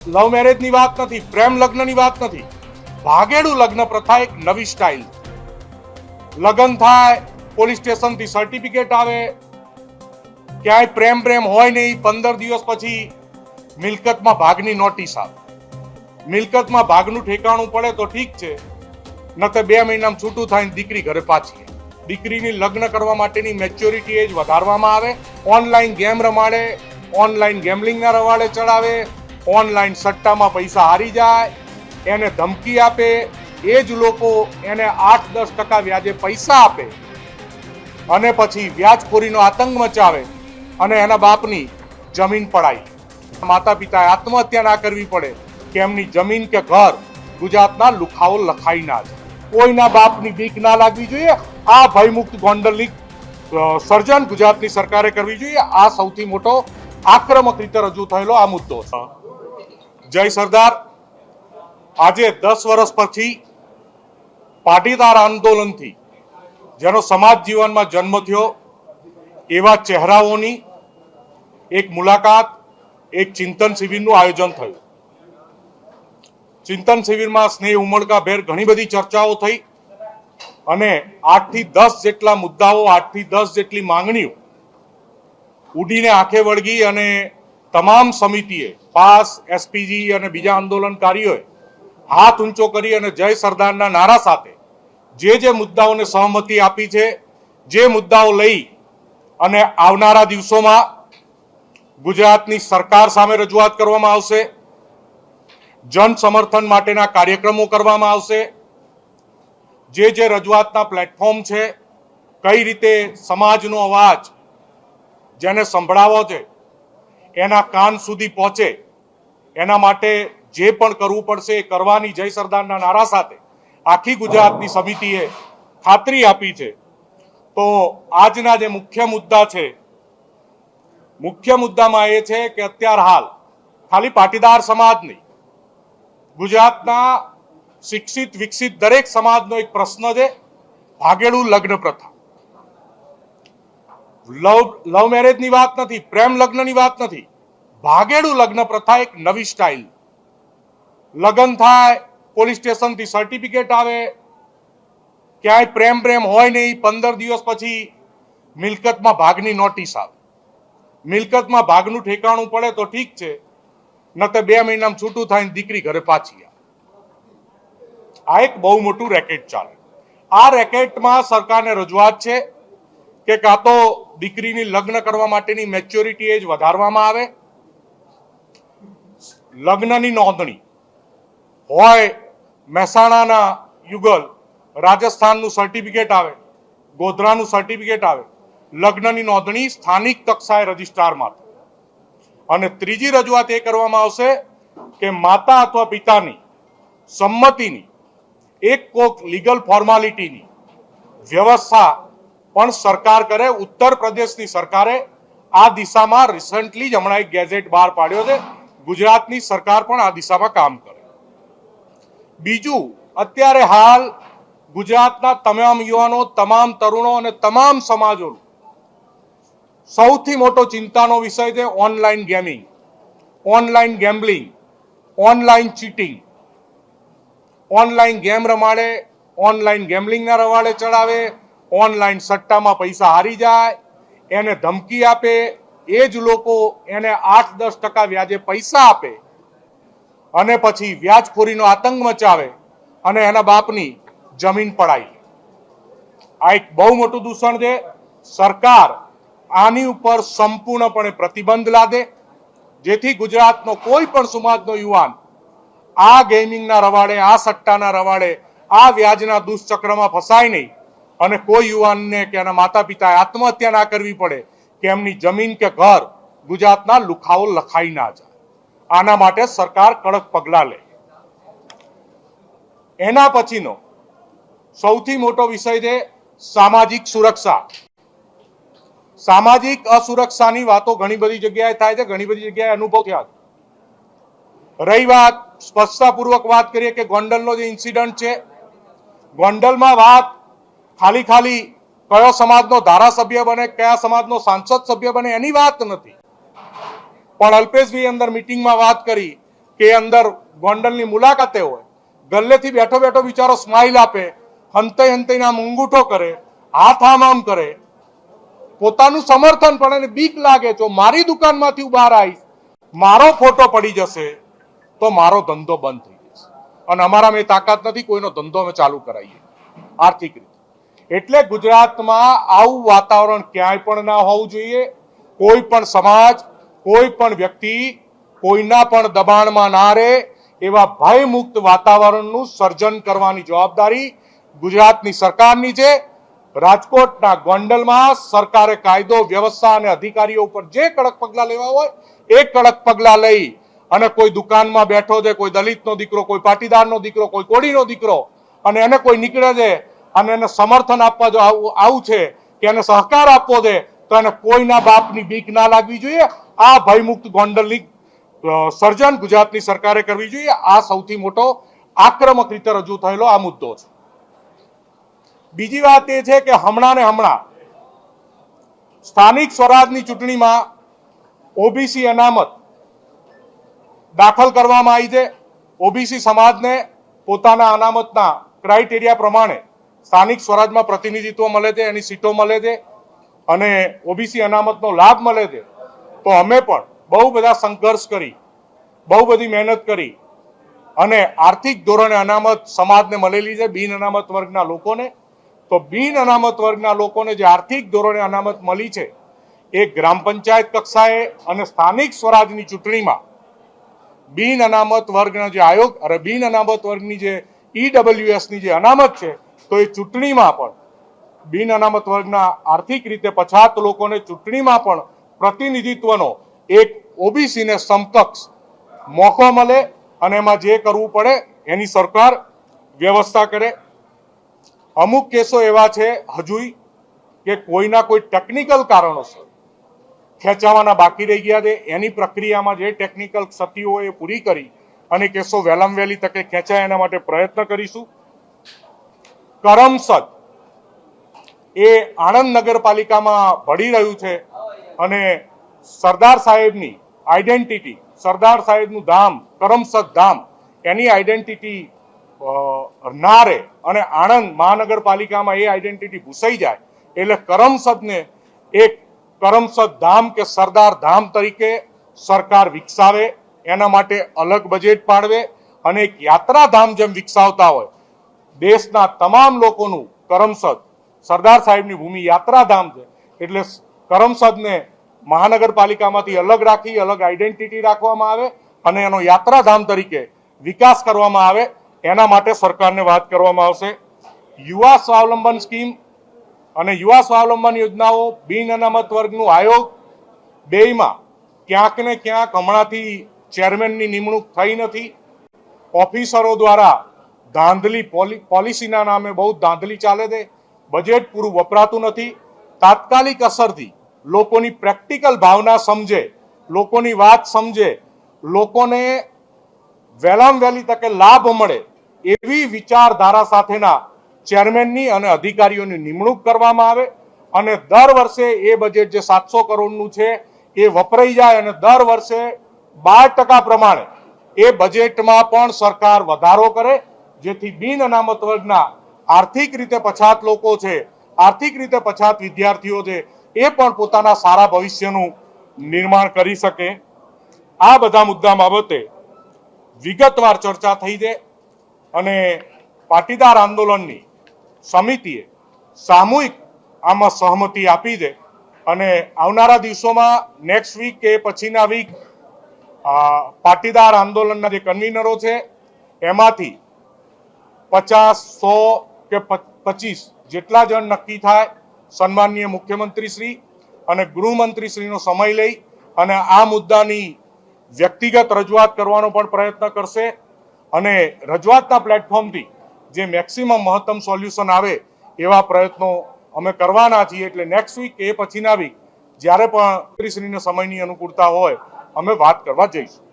લવ મેરેજની વાત નથી, પ્રેમ લગ્નની વાત નથી. ભાગેડું લગ્ન પ્રથા એક નવી સ્ટાઇલ. લગ્ન થાય, પોલીસ સ્ટેશનથી સર્ટિફિકેટ આવે, ક્યાંય પ્રેમ હોય નહીં, 15 દિવસ પછી મિલકતમાં ભાગની નોટિસ આવે. મિલકતમાં ભાગનું ઠેકાણું પડે તો ઠીક છે, નકર 2 મહિનામાં છૂટું થાય, દીકરી ઘરે પાછી. દીકરીની લગ્ન કરવા માટેની મેચ્યોરિટી એજ વધારવામાં આવે. ઓનલાઈન ગેમ રમાડે, ઓનલાઈન ગેમલિંગના રવાડે ચડાવે, ઓનલાઈન સટ્ટામાં પૈસા હારી જાય, એને ધમકી આપે. એ જ લોકો એને 8-10% વ્યાજે પૈસા આપે અને પછી વ્યાજખોરીનો આતંક મચાવે અને એના બાપની જમીન પડાય. માતા પિતાએ આત્મહત્યા ના કરવી પડે કે એમની જમીન કે ઘર ગુજરાતના લુખાઓ લખાઈ ના જાય. કોઈના બાપની બીક ના લાગવી જોઈએ. આ ભયમુક્ત ગોંડલની સર્જન ગુજરાતની સરકારે કરવી જોઈએ. આ સૌથી મોટો આક્રમક રીતે રજૂ થયેલો આ મુદ્દો છે. જય સરદાર. આજે 10 વર્ષ પછી પાટીદાર આંદોલનથી જેનો સમાજ જીવનમાં જન્મ થયો એવા ચહેરાઓની એક મુલાકાત, એક ચિંતન શિબિરનું આયોજન થયું. ચિંતન શિબિરમાં સ્નેહ ઉમળકાભેર ઘણી બધી ચર્ચાઓ થઈ અને 8 થી 10 જેટલા મુદ્દાઓ, 8 થી 10 જેટલી માંગણીઓ ઉડીને આંખે વળગી અને તમામ સમિતિએ, પાસ, એસપીજી અને બીજા આંદોલનકારીઓએ હાથ ઊંચો કરી અને જય સરદારના નારા સાથે જે મુદ્દાઓને સહમતિ આપી છે, જે મુદ્દાઓ લઈ અને આવનારા દિવસોમાં ગુજરાતની સરકાર સામે રજૂઆત કરવામાં આવશે, જન સમર્થન માટેના કાર્યક્રમો કરવામાં આવશે. જે રજૂઆતના પ્લેટફોર્મ છે, કઈ રીતે સમાજનો અવાજ જેને સંભળાવો છે એના કાન સુધી પહોંચે, એના માટે જે પણ કરવું પડશે એ કરવાની જય સરદારના નારા સાથે આખી ગુજરાતની સમિતિએ ખાતરી આપી છે. તો આજના જે મુખ્ય મુદ્દા છે, મુખ્ય મુદ્દામાં એ છે કે અત્યાર હાલ ખાલી પાટીદાર સમાજ નહીં, ગુજરાતના શિક્ષિત વિકસિત દરેક સમાજનો એક પ્રશ્ન છે, ભાગેડું લગ્ન પ્રથા. લવ મેરેજની વાત નથી, પ્રેમ લગ્નની વાત નથી. ભાગેડું લગ્ન પ્રથા એક નવી સ્ટાઇલ. લગ્ન થાય, પોલીસ સ્ટેશનથી સર્ટિફિકેટ આવે, ક્યાંય પ્રેમ હોય નહીં, 15 દિવસ પછી મિલકતમાં ભાગની નોટિસ આવે. મિલકતમાં ભાગનું ઠેકાણું પડે તો ઠીક છે, નકર 2 મહિનામાં છૂટું થાય, દીકરી ઘરે પાછી આવે. આ એક બહુ મોટું રેકેટ ચાલે. આ રેકેટમાં સરકારને રજૂઆત છે કે કાં તો દીકરીની લગ્ન કરવા માટેની મેચ્યોરિટી એજ વધારવામાં આવે, લગ્નની નોંધણી હોય મહેસાણાના યુગલ, રાજસ્થાનનું સર્ટિફિકેટ આવે, ગોધરાનું સર્ટિફિકેટ આવે, લગ્નની નોંધણી સ્થાનિક કક્ષાએ રજિસ્ટ્રારમાં. અને ત્રીજી રજૂઆત એ કરવામાં આવશે કે માતા અથવા પિતાની સંમતિની એક કોક લીગલ ફોર્માલિટીની વ્યવસ્થા પણ સરકાર કરે. ઉત્તર પ્રદેશની સરકારે આ દિશામાં રિસન્ટલી જ હમણાં એક ગેઝેટ બહાર પાડ્યો છે. ગુજરાતની સરકાર પણ આ દિશામાં કામ કરે. બીજું, અત્યારે હાલ ગુજરાતના તમામ યુવાનો, તમામ તરુણો અને તમામ સમાજોનો સૌથી મોટો ચિંતાનો વિષય છે online gaming, online gambling, online cheating. Online game રમાડે, ઓનલાઈન ગેમલિંગના રવાડે ચડાવે, ઓનલાઈન સટ્ટામાં પૈસા હારી જાય, એને ધમકી આપે. એ જ લોકો એને 8-10% વ્યાજે પૈસા આપે અને પછી વ્યાજખોરીનો આતંક મચાવે અને એના બાપની જમીન પડાય. આ એક બહુ મોટું દૂષણ છે. સરકાર આની ઉપર સંપૂર્ણપણે પ્રતિબંધ લાદે, જેથી ગુજરાતનો કોઈ પણ સમાજનો યુવાન આ ગેમિંગના રવાડે, આ સટ્ટાના રવાડે, આ વ્યાજના દુષ્ચક્રમાં ફસાય નહીં અને કોઈ યુવાનને કે એના માતા પિતાએ આત્મહત્યા ના કરવી પડે કે એમની જમીન કે ઘર ગુજરાતના લુખાઓ લખાઈ ના જાય. આના માટે સરકાર કડક પગલાં લે. એના પછીનો સૌથી મોટો વિષય છે સામાજિક સુરક્ષા. સામાજિક અસુરક્ષાની વાતો ઘણી બધી જગ્યાએ થાય છે, ઘણી બધી જગ્યાએ અનુભવ થયા છે. રહી વાત, સ્પષ્ટતાપૂર્વક વાત કરીએ કે ગોંડલનો જે ઇન્સિડન્ટ છે, ગોંડલમાં વાત ખાલી કયો સમાજનો ધારાસભ્ય બને, કયા સમાજનો સાંસદ સભ્ય બને એની વાત નથી, પણ અલ્પેશભાઈ અંદર મીટિંગમાં વાત કરી કે અંદર ગોંડલની મુલાકાતે હોય, ગલ્લેથી બેઠો બેઠો બિચારો સ્માઇલ આપે, હંતે હંતે આમ અંગૂઠો કરે, હાથ આમ કરે, પોતાનું સમર્થન પણ એને બીક લાગે જો મારી દુકાનમાંથી હું બહાર આવીશ, મારો ફોટો પડી જશે તો મારો ધંધો બંધ થઈ જશે અને અમારામાં એ તાકાત નથી કોઈનો ધંધો અમે ચાલુ કરાવીએ આર્થિક રીતે. એટલે ગુજરાતમાં આવું વાતાવરણ ક્યાંય પણ ના હોવું જોઈએ. કોઈ પણ સમાજ, કોઈ પણ વ્યક્તિ કોઈના પણ દબાણમાં ના રહે એવા ભયમુક્ત વાતાવરણનું સર્જન કરવાની જવાબદારી ગુજરાતની સરકારની છે. રાજકોટના ગોંડલમાં સરકારે કાયદો, વ્યવસ્થા અને અધિકારીઓ ઉપર જે કડક પગલા લેવા હોય એ કડક પગલા લઈ અને કોઈ દુકાનમાં બેઠો છે, કોઈ દલિતનો દીકરો, કોઈ પાટીદારનો દીકરો, કોઈ કોળીનો દીકરો, અને એને કોઈ નીકળે છે અને એને સમર્થન આપવા જો આવું છે કે એને સહકાર આપવો છે તો એને કોઈના બાપની બીક ના લાગવી જોઈએ. આ ભયમુક્ત ગોંડલની સર્જન ગુજરાતની સરકારે કરવી જોઈએ. આ સૌથી મોટો આક્રમક રીતે રજૂ થયેલો આ મુદ્દો છે. બીજી વાત એ છે કે હમણાં સ્થાનિક સ્વરાજની ચૂંટણીમાં ઓબીસી અનામત દાખલ કરવામાં આવી છે. ઓબીસી સમાજને પોતાના અનામતના ક્રાઇટેરિયા પ્રમાણે સ્થાનિક સ્વરાજમાં પ્રતિનિધિત્વ મળે છે, એની સીટો મળે છે અને ઓબીસી અનામતનો લાભ મળે છે. તો અમે પણ બહુ બધા સંઘર્ષ કરી, બહુ બધી મહેનત કરી અને આર્થિક ધોરણે અનામત સમાજને મળેલી છે, બિન અનામત વર્ગના લોકોને. તો બિન અનામત વર્ગના લોકોને જે આર્થિક ધોરણે અનામત મળી છે એ ગ્રામ પંચાયત કક્ષાએ અને સ્થાનિક સ્વરાજની ચૂંટણીમાં બિન અનામત વર્ગના જે આયોગ અને બિન અનામત વર્ગની જે ઈડબ્લ્યુએસની જે અનામત છે તો એ ચૂંટણીમાં પણ બિન અનામત વર્ગના આર્થિક રીતે પછાત લોકોને ચૂંટણીમાં પણ પ્રતિનિધિત્વનો એક ઓબીસીને સમકક્ષ મોકો મળે અને એમાં જે કરવું પડે એની સરકાર વ્યવસ્થા કરે. અમુક કેસો એવા છે હજુય કે કોઈના કોઈ ટેકનિકલ કારણોસર ખેંચાવાના બાકી રહી ગયા છે. એની પ્રક્રિયામાં જે ટેકનિકલ ક્ષતિઓ એ પૂરી કરી અને કેસો વહેલામાં વહેલી તકે ખેંચાય એના માટે પ્રયત્ન કરીશું. કરમસદ એ આણંદ નગરપાલિકામાં ભળી રહ્યું છે અને સરદાર સાહેબની આઈડેન્ટિટી, સરદાર સાહેબનું ધામ કરમસદ ધામ, એની આઈડેન્ટિટી ના રહે અને આણંદ મહાનગરપાલિકામાં એ આઈડેન્ટિટી ભૂસાઈ જાય એટલે કરમસદને એક કરમસદ ધામ કે સરદાર ધામ તરીકે સરકાર વિકસાવે, એના માટે અલગ બજેટ પાડવે અને એક યાત્રાધામ જેમ વિકસાવતા હોય દેશના તમામ લોકોનું કરમસદ સરદાર સાહેબની ભૂમિ યાત્રાધામ છે એટલે કરમસદને મહાનગરપાલિકામાંથી અલગ રાખી, અલગ આઈડેન્ટિટી રાખવામાં આવે અને એનો યાત્રાધામ તરીકે વિકાસ કરવામાં આવે. એના માટે સરકારને વાત કરવામાં આવશે. યુવા સ્વાવલંબન સ્કીમ અને યુવા સ્વાવલંબન યોજનાઓ, બિન અનામત વર્ગનું આયોગ, બેયમાં ક્યાંક ને ક્યાંક હમણાંથી ચેરમેનની નિમણૂક થઈ નથી. ઓફિસરો દ્વારા ધાંધલી, પોલિસીના નામે બહુ ધાંધલી ચાલે છે. બજેટ પૂરું વપરાતું નથી. તાત્કાલિક અસરથી લોકોની પ્રેક્ટિકલ ભાવના સમજે, લોકોની વાત સમજે, લોકોને વહેલામાં વહેલી તકે લાભ મળે એવી વિચારધારા સાથેના ચેરમેનની અને અધિકારીઓની નિમણૂક કરવામાં આવે અને દર વર્ષે એ બજેટ જે 700 કરોડનું છે એ વપરાઈ જાય અને દર વર્ષે 12% પ્રમાણે એ બજેટમાં પણ સરકાર વધારો કરે જેથી બિન અનામત વર્ગના આર્થિક રીતે પછાત લોકો છે, આર્થિક રીતે પછાત વિદ્યાર્થીઓ છે એ પણ પોતાના સારા ભવિષ્યનું નિર્માણ કરી શકે. આ બધા મુદ્દા બાબતે વિગતવાર ચર્ચા થઈ છે અને પાટીદાર આંદોલનની સમિતિએ સામૂહિક આમાં સહમતિ આપી છે અને આવનારા દિવસોમાં નેક્સ્ટ વીક કે પછીના વીક પાટીદાર આંદોલનના જે કન્વીનરો છે એમાંથી 50, 100 કે 25 જેટલા જણ નક્કી થાય સન્માનીય મુખ્યમંત્રી શ્રી અને ગૃહમંત્રી શ્રીનો સમય લઈ અને આ મુદ્દાની વ્યક્તિગત રજૂઆત કરવાનો પણ પ્રયત્ન કરશે અને રજૂઆતના પ્લેટફોર્મથી જે મેક્સિમમ મહત્તમ સોલ્યુશન આવે એવા પ્રયત્નો અમે કરવાના છીએ. એટલે નેક્સ્ટ વીક એ પછીના વીક જ્યારે પણ મંત્રીશ્રીના સમયની અનુકૂળતા હોય અમે વાત કરવા જઈશું.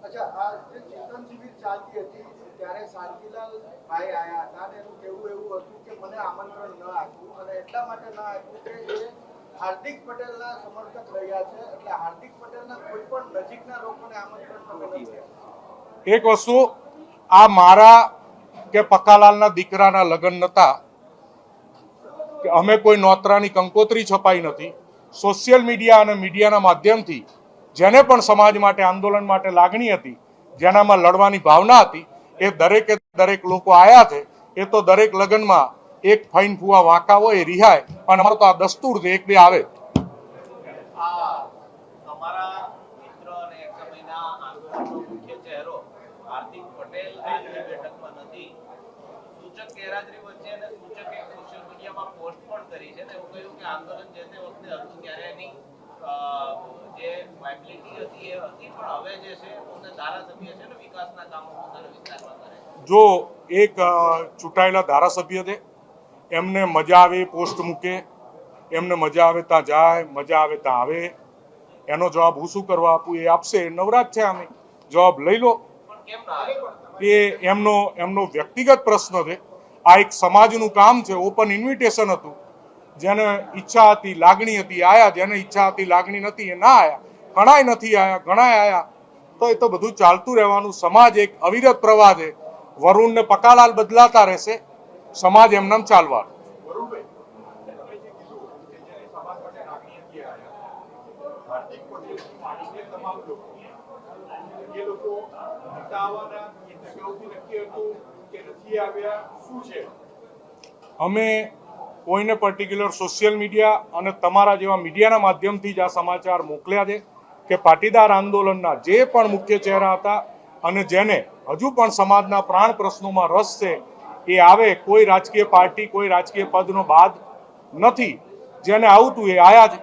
અચ્છા, આ જે ચેતન શિબિર ચાલતી હતી ત્યારે શાંતિલાલ ભાઈ આવ્યા હતા અને એનું કહેવું એવું હતું કે મને આમંત્રણ ન આપ્યું અને એટલા માટે ન આપ્યું કે એ હાર્દિક પટેલના સમર્થક રહ્યા છે, એટલે હાર્દિક પટેલના કોઈ પણ નજીકના લોકોને આમંત્રણ તમે નથી આપ્યું. એક વસ્તુ, આ મારા કે પકાલાલના દીકરાના લગ્ન નતા, કે અમે કોઈ નોતરાની કંકોત્રી છપાઈ નથી. સોશિયલ મીડિયા અને મીડિયાના માધ્યમથી જેને પણ સમાજ માટે, આંદોલન માટે લાગણી હતી, જેનામાં લડવાની ભાવના હતી, એ દરેકે દરેક લોકો આયા છે. એ તો દરેક લગ્નમાં એક ફાઈન ફુવા વાંકા હોય એ રિહાય, અને અમારો તો આ દસ્તુર છે, એક બે આવે. આ તમારા મિત્ર અને એક સમયના આંદોલનનો મુખ્ય ચહેરો હાર્દિક પટેલ આજની બેઠકમાં નથી. સૂચક ગેરહાજરી વચ્ચે અને સૂચકે સોશિયલ મીડિયામાં પોસ્ટ પણ કરી છે ને એવું કહ્યું કે આંદોલન જે તે વખતે હતું ત્યારે એની જે વાયબિલિટી હતી એ હતી, પણ હવે જે છે પોતે ધારાસભ્ય છે ને વિકાસના કામો પોતાના વિસ્તારમાં કરે. જો એક ચૂંટાયેલા ધારાસભ્ય છે, એમને મજા આવે એ પોસ્ટ મૂકે, એમને મજા આવે ત્યાં જાય, મજા આવે ત્યાં આવે. એનો જવાબ હું શું કરવા આપું એ આપશે, નવરાજ છે, અમે જવાબ લઈ લો. પણ કેમ ના આવ્યો? એ એમનો વ્યક્તિગત પ્રશ્ન છે. આ એક સમાજનું કામ છે, ઓપન ઇન્વિટેશન હતું. જેને ઈચ્છા હતી, લાગણી હતી, આયા. જેને ઈચ્છા હતી, લાગણી નથી, એ ના આયા. ઘણાય નથી આયા, ઘણાય આયા. તો એ તો બધું ચાલતું રહેવાનું. સમાજ એક અવિરત પ્રવાહ છે. વરુણ ને પકાલાલ બદલાતા રહેશે, સમાજ એમનામ ચાલવા. અમે કોઈને પર્ટિક્યુલર સોશિયલ મીડિયા અને તમારા જેવા મીડિયાના માધ્યમથી જ આ સમાચાર મોકલ્યા છે કે પાટીદાર આંદોલનના જે પણ મુખ્ય ચહેરા હતા અને જેને હજુ પણ સમાજના પ્રાણ પ્રશ્નોમાં રસ છે એ આવે. કોઈ રાજકીય પાર્ટી, કોઈ રાજકીય પદનો બાદ નથી. જેને આવતું એ આયા જ,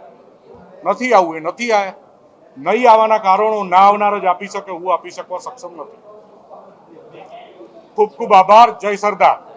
નથી આવવું એ નથી આયા. નહીં આવવાના કારણો ના આવનાર જ આપી શકે, હું આપી શકવા સક્ષમ નથી. ખૂબ ખૂબ આભાર. જય સરદાર.